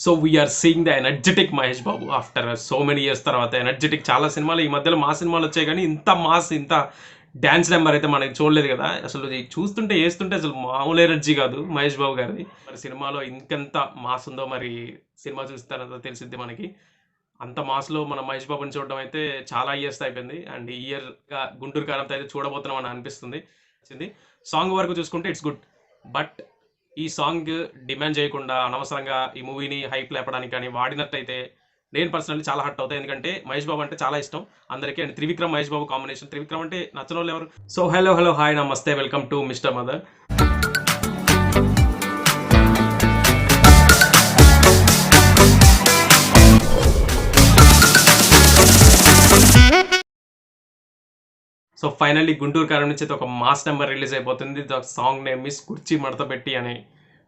So we're seeing the energetic Mahesh Babu after so many years తర్వాత. Energetic చాలా సినిమాలు ఈ మధ్యలో మా సినిమాలు వచ్చాయి, కానీ ఇంత మాస్, ఇంత డ్యాన్స్ నెంబర్ అయితే మనకి చూడలేదు కదా. అసలు ఇది చూస్తుంటే వేస్తుంటే అసలు మామూలు ఎనర్జీ కాదు మహేష్ బాబు గారిది. మరి సినిమాలో ఇంకెంత మాస్ ఉందో మరి సినిమా చూస్తారంతా తెలిసిద్ది మనకి. అంత మాస్లో మన మహేష్ బాబుని చూడడం అయితే చాలా ఇయర్స్ అయిపోయింది. అండ్ ఈ ఇయర్గా గుంటూరు కారంతో అయితే చూడబోతున్నాం అని అనిపిస్తుంది. సాంగ్ వరకు చూసుకుంటే ఇట్స్ గుడ్, బట్ ఈ సాంగ్ డిమాండ్ చేయకుండా అనవసరంగా ఈ మూవీని హైప్ లేపడానికి కానీ వాడినట్టయితే నేను పర్సనల్లీ చాలా హర్ట్ అవుతాయి. ఎందుకంటే మహేష్ బాబు అంటే చాలా ఇష్టం అందరికీ. అండ్ త్రివిక్రమ్ మహేష్ బాబు కాంబినేషన్, త్రివిక్రమ్ అంటే నచ్చని వాళ్ళు ఎవరు? సో హలో హాయ్ నమస్తే, welcome to mister mother. So finally Guntur కారం నుంచి అయితే ఒక మాస్ నెంబర్ రిలీజ్ అయిపోతుంది. ద సాంగ్ నేమ్ మిస్ కుర్చీ మడత పెట్టి అనే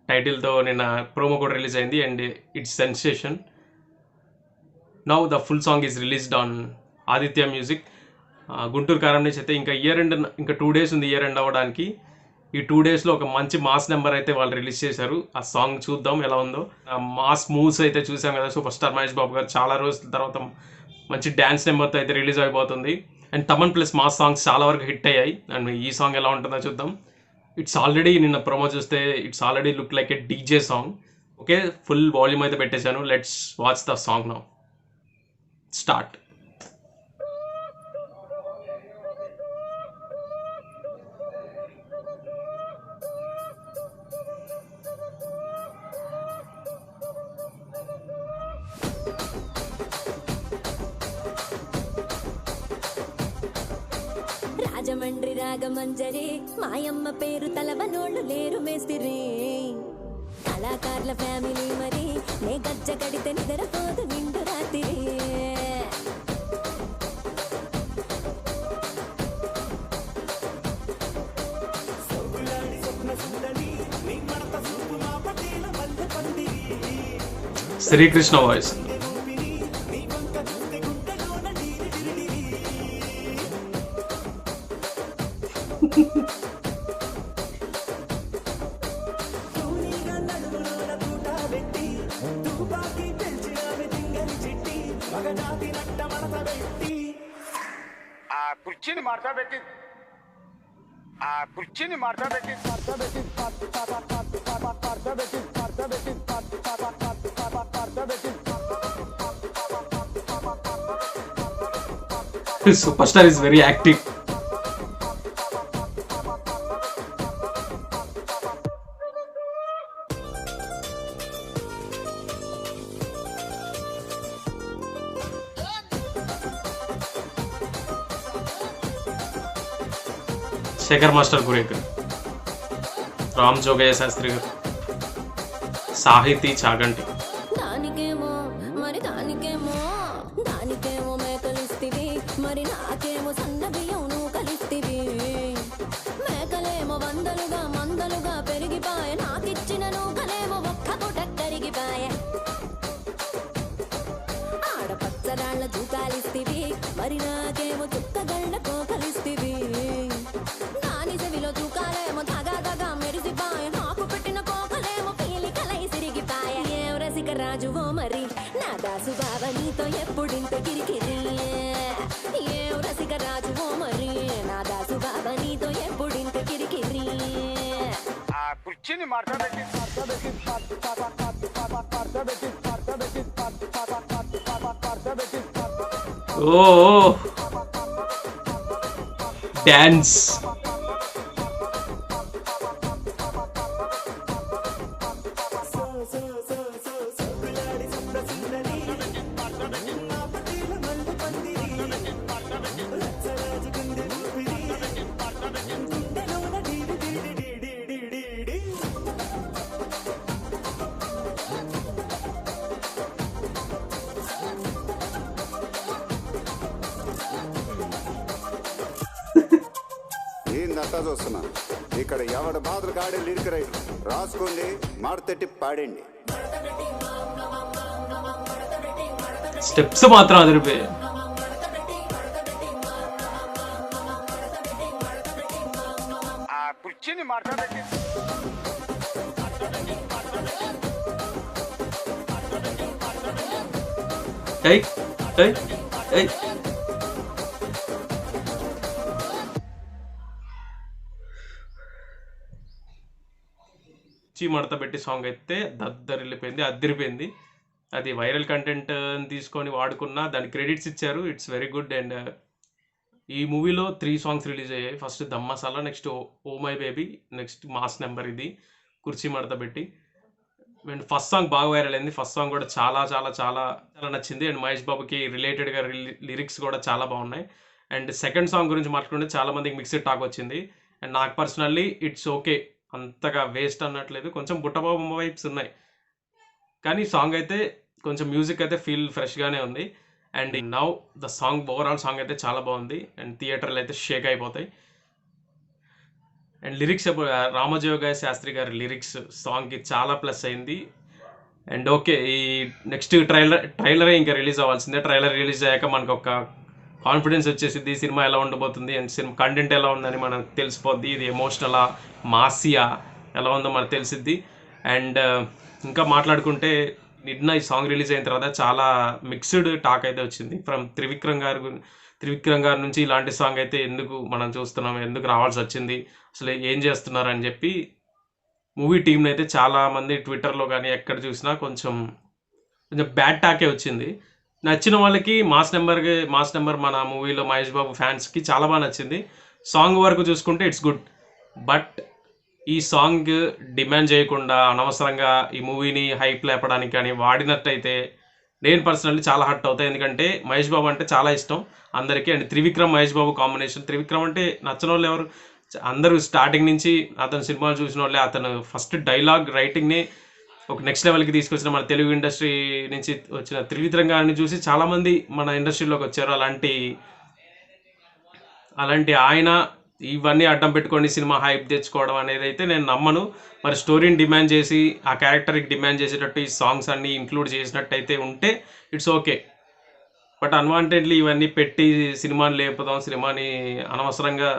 టైటిల్తో నిన్న ప్రోమో కూడా రిలీజ్ అయింది. And it's sensation. Now the full song is released on Aditya music. Guntur కారం నుంచి అయితే ఇంకా 2 days ఉంది ఇయర్ ఎండ్ అవ్వడానికి. ఈ 2 daysలో ఒక మంచి మాస్ నెంబర్ అయితే వాళ్ళు రిలీజ్ చేశారు. ఆ సాంగ్ చూద్దాం ఎలా ఉందో. మాస్ మూవ్స్ అయితే చూసాం కదా, సూపర్ స్టార్ మహేష్ బాబు గారు చాలా రోజుల తర్వాత మంచి డ్యాన్స్ నెంబర్తో అయితే రిలీజ్ అయిపోతుంది. And Thaman plus mass songs చాలా వరకు హిట్ అయ్యాయి. అండ్ ఈ సాంగ్ ఎలా ఉంటుందో చూద్దాం. ఇట్స్ ఆల్రెడీ నిన్న ప్రోమో చూస్తే it's already look like A DJ song. Okay, full volume అయితే పెట్టేశాను. Let's watch the song now. Start. Rajahmundry Ragamanjari మాయమ్మ పేరు తలవనోళ్ళు లేరు మేస్తిరి. కళాకారుల ఫ్యామిలీ మరి నే గజ్జ కడితే నిద్రపోదు నిండు రాత్రి. శ్రీకృష్ణ వాయిస్. కుర్చీని మార్తా పెట్టి superstar is very active. Shekhar master Gurekar, Ram Jogayya Shastri garu, Sahiti Chaganti. దానికేమో మరి దానికేమో మేకలిస్తివి, మరి నాకేమో సన్న బియ్యం నువ్వు కలిస్తివి. మేకలేమో మందలుగా పెరిగిపాయ, నాకిచ్చిన నూకలేమో ఒక్క పూట కరిగిపాయ. ఆడపచ్చరాళ్ళ జూకాలిస్తివి, మరి నాకేమో చుక్కగళ్ళ కోకలిస్తివి. దాని చెవిలో జూకాలేమో దగా మెరిసిపాయ, నాకు పెట్టిన కోకలేమో పీలికలై సిరిగిపాయ. ఏం రసిక రాజువో మరి నా దాసు బావ నీతో ఎప్పుడింత కిరికిరి. ఏం రసిక రాజువో మరి నా దాసు బావ నీతో ఎప్పుడింత కిరికిరి. ఆ కుర్చీని మార్తా పెట్టి ఓ డాన్స్. ఏందంతా చూస్తున్నా ఇక్కడ ఎవడ బాధలు కాడే లిరిక్ రైటర్ రాసుకోండి, మాడతెట్టి పాడండి. స్టెప్స్ మాత్రం అదిరిపోయాయి. ఆ కుర్చీని మార్తా పెట్టి ఏయ్ ఏయ్ ఏయ్ చీ మడత పెట్టి సాంగ్ అయితే దద్దరిల్లిపోయింది, అద్దరిపోయింది. అది వైరల్ కంటెంట్ తీసుకొని వాడుకున్న దానికి క్రెడిట్స్ ఇచ్చారు. It's very good. అండ్ ఈ మూవీలో 3 సాంగ్స్ రిలీజ్ అయ్యాయి. First Dum Masala, next oh my baby, next mass number, ఇది Kurchi Madatha Petti. And first song బాగా వైరల్ అయింది. ఫస్ట్ సాంగ్ కూడా చాలా చాలా చాలా చాలా నచ్చింది. అండ్ మహేష్ బాబుకి రిలేటెడ్గా లిరిక్స్ కూడా చాలా బాగున్నాయి. అండ్ సెకండ్ సాంగ్ గురించి మాట్లాడుకుంటే చాలా మందికి మిక్స్డ్ టాక్ వచ్చింది. అండ్ నాకు పర్సనల్లీ ఇట్స్ ఓకే, అంతగా వేస్ట్ అన్నట్లేదు. కొంచెం బుట్టబాబు వైబ్స్ ఉన్నాయి, కానీ సాంగ్ అయితే కొంచెం మ్యూజిక్ అయితే ఫీల్ ఫ్రెష్గానే ఉంది. And now the song, overall song అయితే చాలా బాగుంది. అండ్ థియేటర్లు అయితే షేక్ అయిపోతాయి. అండ్ లిరిక్స్, రామజోగయ్య శాస్త్రి గారి లిరిక్స్ సాంగ్కి చాలా ప్లస్ అయింది. అండ్ ఓకే, ఈ నెక్స్ట్ ట్రైలరే ఇంకా రిలీజ్ అవ్వాల్సిందే. ట్రైలర్ రిలీజ్ అయ్యాక మనకు ఒక కాన్ఫిడెన్స్ వచ్చేసింది, సినిమా ఎలా ఉండబోతుంది అండ్ సినిమా కంటెంట్ ఎలా ఉందని మనకు తెలిసిపోద్ది. ఇది ఎమోషనలా, మాసియా ఎలా ఉందో మనకు తెలిసిద్ది. అండ్ ఇంకా మాట్లాడుకుంటే నిన్న ఈ సాంగ్ రిలీజ్ అయిన తర్వాత చాలా మిక్స్డ్ టాక్ అయితే వచ్చింది ఫ్రమ్ త్రివిక్రమ్ గారి నుంచి. ఇలాంటి సాంగ్ అయితే ఎందుకు మనం చూస్తున్నాం, ఎందుకు రావాల్సి వచ్చింది, అసలు ఏం చేస్తున్నారు అని చెప్పి మూవీ టీంని అయితే చాలామంది ట్విట్టర్లో కానీ ఎక్కడ చూసినా కొంచెం బ్యాడ్ టాకే వచ్చింది. నచ్చిన వాళ్ళకి మాస్ నెంబర్ మన మూవీలో మహేష్ బాబు ఫ్యాన్స్కి చాలా బాగా నచ్చింది. సాంగ్ వరకు చూసుకుంటే ఇట్స్ గుడ్. బట్ ఈ సాంగ్ డిమాండ్ చేయకుండా అనవసరంగా ఈ మూవీని హైప్ లేపడానికి కానీ వాడినట్టయితే నేను పర్సనల్లీ చాలా హర్ట్ అవుతాయి. ఎందుకంటే మహేష్ బాబు అంటే చాలా ఇష్టం అందరికీ. అండ్ త్రివిక్రమ్ మహేష్ బాబు కాంబినేషన్, త్రివిక్రమ్ అంటే నచ్చని వాళ్ళు ఎవరు? అందరూ స్టార్టింగ్ నుంచి అతను సినిమాలు చూసిన వాళ్ళే. అతను ఫస్ట్ డైలాగ్ రైటింగ్ని ఒక నెక్స్ట్ లెవెల్కి తీసుకొచ్చిన మన తెలుగు ఇండస్ట్రీ నుంచి వచ్చిన త్రివిక్రమ్ గారిని చూసి చాలామంది మన ఇండస్ట్రీలోకి వచ్చారు. అలాంటి ఆయన ఇవన్నీ అడ్డం పెట్టుకొని సినిమా హైప్ తెచ్చుకోవడం అనేది అయితే నేను నమ్మను. మరి స్టోరీని డిమాండ్ చేసి ఆ క్యారెక్టర్కి డిమాండ్ చేసేటట్టు ఈ సాంగ్స్ అన్నీ ఇంక్లూడ్ చేసినట్టయితే ఉంటే ఇట్స్ ఓకే. బట్ అన్వాంటెడ్లీ ఇవన్నీ పెట్టి సినిమాని లేపుదాం, సినిమాని అనవసరంగా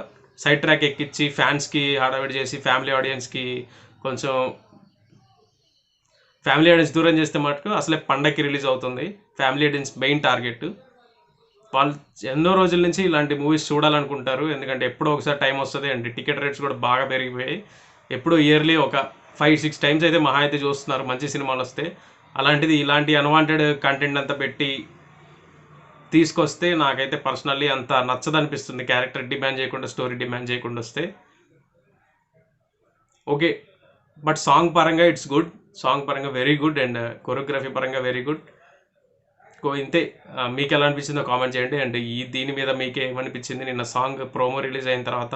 సైడ్ ట్రాక్ ఎక్కించి ఫ్యాన్స్కి హడావిడి చేసి ఫ్యామిలీ ఆడియన్స్ దూరం చేస్తే మటుకు అసలే పండగకి రిలీజ్ అవుతుంది. Family audience main target. వాళ్ళు ఎన్నో రోజుల నుంచి ఇలాంటి మూవీస్ చూడాలనుకుంటారు. ఎందుకంటే ఎప్పుడో ఒకసారి టైం వస్తుంది. అండ్ టికెట్ రేట్స్ కూడా బాగా పెరిగిపోయాయి. ఎప్పుడో ఇయర్లీ ఒక 5-6 టైమ్స్ అయితే మహా అయితే చూస్తున్నారు మంచి సినిమాలు వస్తే. అలాంటిది ఇలాంటి అన్వాంటెడ్ కంటెంట్ అంతా పెట్టి తీసుకొస్తే నాకైతే పర్సనల్లీ అంత నచ్చదనిపిస్తుంది. క్యారెక్టర్ డిమాండ్ చేయకుండా, స్టోరీ డిమాండ్ చేయకుండా వస్తే ఓకే. బట్ సాంగ్ పరంగా ఇట్స్ గుడ్, సాంగ్ పరంగా వెరీ గుడ్. అండ్ కొరియోగ్రఫీ పరంగా వెరీ గుడ్. ఇంతే. మీకు ఎలా అనిపించిందో కామెంట్ చేయండి. అండ్ దీని మీద మీకు ఏమనిపించింది? నిన్న సాంగ్ ప్రోమో రిలీజ్ అయిన తర్వాత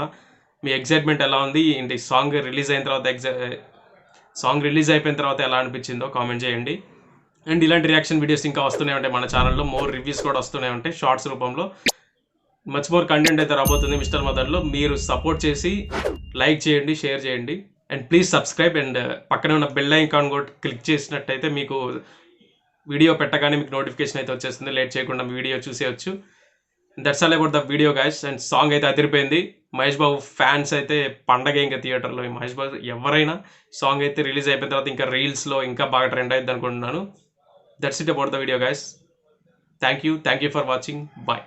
మీ ఎగ్జైట్మెంట్ ఎలా ఉంది? ఏంటి సాంగ్ రిలీజ్ అయిపోయిన తర్వాత ఎలా అనిపించిందో కామెంట్ చేయండి. అండ్ ఇలాంటి రియాక్షన్ వీడియోస్ ఇంకా వస్తూనే ఉంటాయి మన ఛానల్లో. మోర్ రివ్యూస్ కూడా వస్తూనే ఉంటాయి షార్ట్స్ రూపంలో. మచ్ మోర్ కంటెంట్ అయితే రాబోతుంది మిస్టర్ మదన్లో. మీరు సపోర్ట్ చేసి లైక్ చేయండి, షేర్ చేయండి. And please subscribe. అండ్ పక్కనే ఉన్న బెల్ ఐకాన్ కూడా క్లిక్ చేసినట్టయితే మీకు వీడియో పెట్టగానే మీకు నోటిఫికేషన్ అయితే వచ్చేస్తుంది. లేట్ చేయకుండా వీడియో చూసేయచ్చు. That's all about the video guys. And song అయితే అదిరిపోయింది. మహేష్ బాబు ఫ్యాన్స్ అయితే పండగ ఇంకా థియేటర్లో. మహేష్ బాబు ఎవరైనా సాంగ్ అయితే రిలీజ్ అయిపోయిన తర్వాత ఇంకా రీల్స్లో ఇంకా బాగా ట్రెండ్ అవుతుంది అనుకుంటున్నాను. That's it about the video guys. Thank you for watching. Bye.